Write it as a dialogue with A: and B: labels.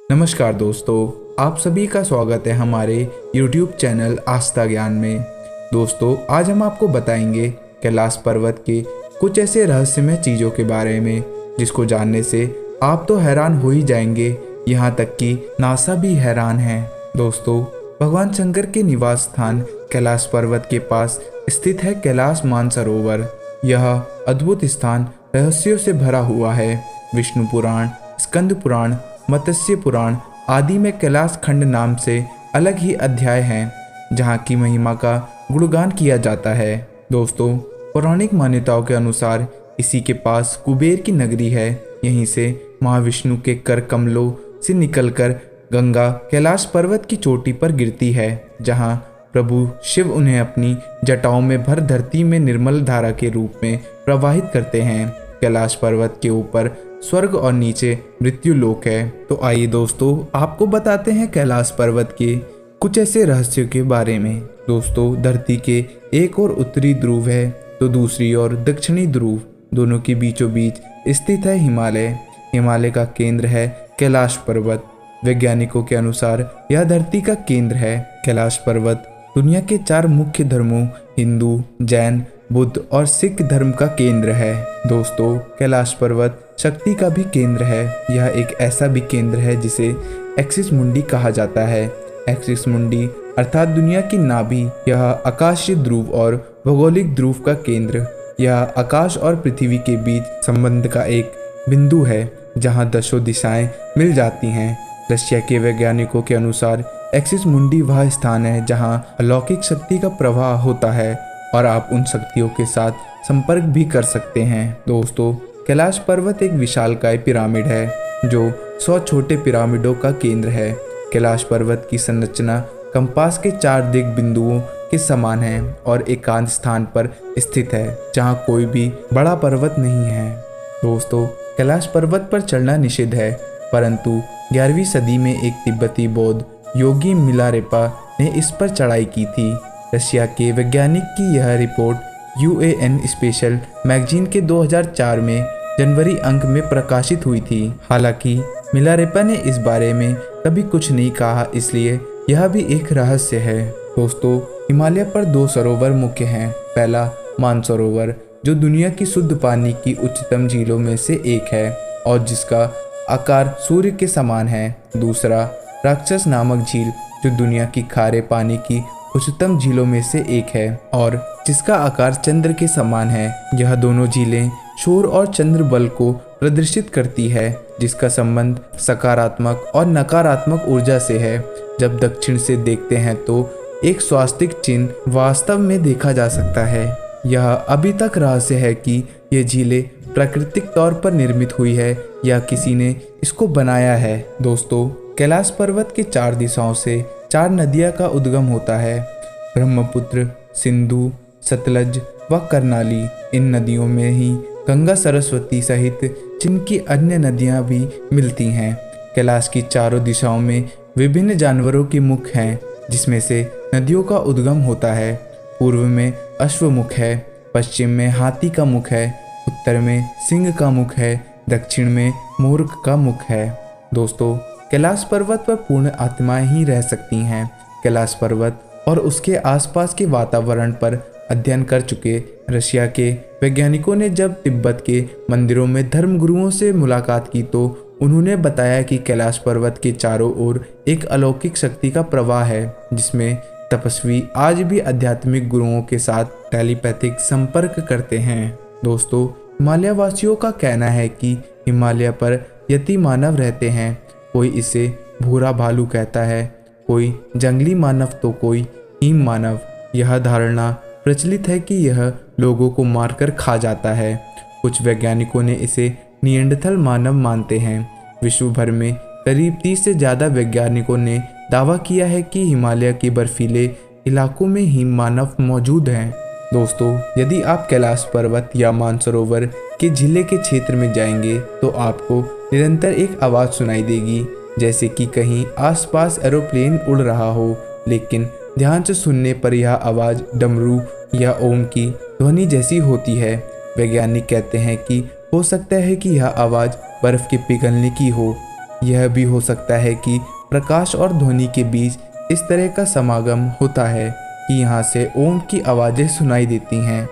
A: नमस्कार दोस्तों, आप सभी का स्वागत है हमारे YouTube चैनल आस्था ज्ञान में। दोस्तों, आज हम आपको बताएंगे कैलाश पर्वत के कुछ ऐसे रहस्यमय चीज़ों के बारे में जिसको जानने से आप तो हैरान हो ही जाएंगे, यहाँ तक कि नासा भी हैरान है। दोस्तों, भगवान शंकर के निवास स्थान कैलाश पर्वत के पास स्थित है कैलाश मानसरोवर। यह अद्भुत स्थान रहस्यों से भरा हुआ है। विष्णु पुराण, स्कंद पुराण, मत्स्य पुराण आदि में कैलाश खंड नाम से अलग ही अध्याय हैं जहाँ की महिमा का गुणगान किया जाता है। दोस्तों, पौराणिक मान्यताओं के अनुसार इसी के पास कुबेर की नगरी है। यहीं से महाविष्णु के कर कमलों से निकलकर गंगा कैलाश पर्वत की चोटी पर गिरती है, जहाँ प्रभु शिव उन्हें अपनी जटाओं में भर धरती में निर्मल धारा के रूप में प्रवाहित करते हैं। कैलाश पर्वत के ऊपर स्वर्ग और नीचे मृत्यु लोक है। तो आइए दोस्तों, आपको बताते हैं कैलाश पर्वत के कुछ ऐसे रहस्यों के बारे में। दोस्तों, धरती के एक और उत्तरी ध्रुव है तो दूसरी ओर दक्षिणी ध्रुव, दोनों के बीचों बीच स्थित है हिमालय। हिमालय का केंद्र है कैलाश पर्वत। वैज्ञानिकों के अनुसार यह धरती का केंद्र है। कैलाश पर्वत दुनिया के 4 मुख्य धर्मों हिंदू, जैन, बुद्ध और सिख धर्म का केंद्र है। दोस्तों, कैलाश पर्वत शक्ति का भी केंद्र है। यह एक ऐसा भी केंद्र है जिसे एक्सिस मुंडी कहा जाता है। एक्सिस मुंडी अर्थात दुनिया की नाभि। यह आकाशीय ध्रुव और भौगोलिक ध्रुव का केंद्र। यह आकाश और पृथ्वी के बीच संबंध का एक बिंदु है जहां दसों दिशाएं मिल जाती हैं। रशिया के वैज्ञानिकों के अनुसार एक्सिस मुंडी वह स्थान है जहां अलौकिक शक्ति का प्रवाह होता है और आप उन शक्तियों के साथ संपर्क भी कर सकते हैं। दोस्तों, कैलाश पर्वत एक विशालकाय पिरामिड है जो 100 छोटे पिरामिडों का केंद्र है। कैलाश पर्वत की संरचना कंपास के 4 दिग बिंदुओं के समान है और एकांत स्थान पर स्थित है जहां कोई भी बड़ा पर्वत नहीं है। दोस्तों, कैलाश पर्वत पर चढ़ना निषिद्ध है, परंतु 11वीं सदी में एक तिब्बती बौद्ध योगी मिलारेपा ने इस पर चढ़ाई की थी। रशिया के वैज्ञानिक की यह रिपोर्ट UAN स्पेशल मैगजीन के 2004 में जनवरी अंक में प्रकाशित हुई थी। हालांकि मिलारेपा ने इस बारे में कभी कुछ नहीं कहा, इसलिए यह भी एक रहस्य है। दोस्तों, हिमालय पर 2 सरोवर मुख्य हैं। पहला मानसरोवर जो दुनिया की शुद्ध पानी की उच्चतम झीलों में से एक है और जिसका आकार सूर्य के समान है। दूसरा राक्षस नामक झील जो दुनिया की खारे पानी की उच्चतम झीलों में से एक है और जिसका आकार चंद्र के समान है। यह दोनों झीलें शोर और चंद्र बल को प्रदर्शित करती है, जिसका संबंध सकारात्मक और नकारात्मक ऊर्जा से है। जब दक्षिण से देखते हैं तो एक स्वास्तिक चिन्ह वास्तव में देखा जा सकता है। यह अभी तक रहस्य है कि ये झीलें प्राकृतिक तौर पर निर्मित हुई है या किसी ने इसको बनाया है। दोस्तों, कैलाश पर्वत के 4 दिशाओं से 4 नदियां का उद्गम होता है। ब्रह्मपुत्र, सिंधु, सतलज व करनाली। इन नदियों में ही गंगा, सरस्वती सहित जिनकी अन्य नदियां भी मिलती हैं। कैलाश की चारों दिशाओं में विभिन्न जानवरों की मुख हैं, जिसमें से नदियों का उद्गम होता है। पूर्व में अश्वमुख है, पश्चिम में हाथी का मुख है, उत्तर में सिंह का मुख है, दक्षिण में मोर का मुख है। दोस्तों, कैलाश पर्वत पर पूर्ण आत्माएं ही रह सकती हैं। कैलाश पर्वत और उसके आसपास के वातावरण पर अध्ययन कर चुके रशिया के वैज्ञानिकों ने जब तिब्बत के मंदिरों में धर्मगुरुओं से मुलाकात की तो उन्होंने बताया कि कैलाश पर्वत के चारों ओर एक अलौकिक शक्ति का प्रवाह है, जिसमें तपस्वी आज भी आध्यात्मिक गुरुओं के साथ टेलीपैथिक संपर्क करते हैं। दोस्तों, हिमालय वासियों का कहना है कि हिमालय पर यति मानव रहते हैं। कोई इसे भूरा भालू कहता है, कोई जंगली मानव तो कोई हिम मानव। यह धारणा प्रचलित है कि यह लोगों को मारकर खा जाता है। कुछ वैज्ञानिकों ने इसे निएंडरथल मानव मानते हैं। विश्व भर में करीब 30 से ज़्यादा वैज्ञानिकों ने दावा किया है कि हिमालय के बर्फीले इलाकों में हिम मानव मौजूद हैं। दोस्तों, यदि आप कैलाश पर्वत या मानसरोवर के जिले के क्षेत्र में जाएंगे तो आपको निरंतर एक आवाज़ सुनाई देगी, जैसे कि कहीं आसपास एरोप्लेन उड़ रहा हो। लेकिन ध्यान से सुनने पर यह आवाज़ डमरू या ओम की ध्वनि जैसी होती है। वैज्ञानिक कहते हैं कि हो सकता है कि यह आवाज़ बर्फ़ के पिघलने की हो यह भी हो सकता है कि प्रकाश और ध्वनि के बीच इस तरह का समागम होता है कि यहाँ से ओम की आवाज़ें सुनाई देती हैं।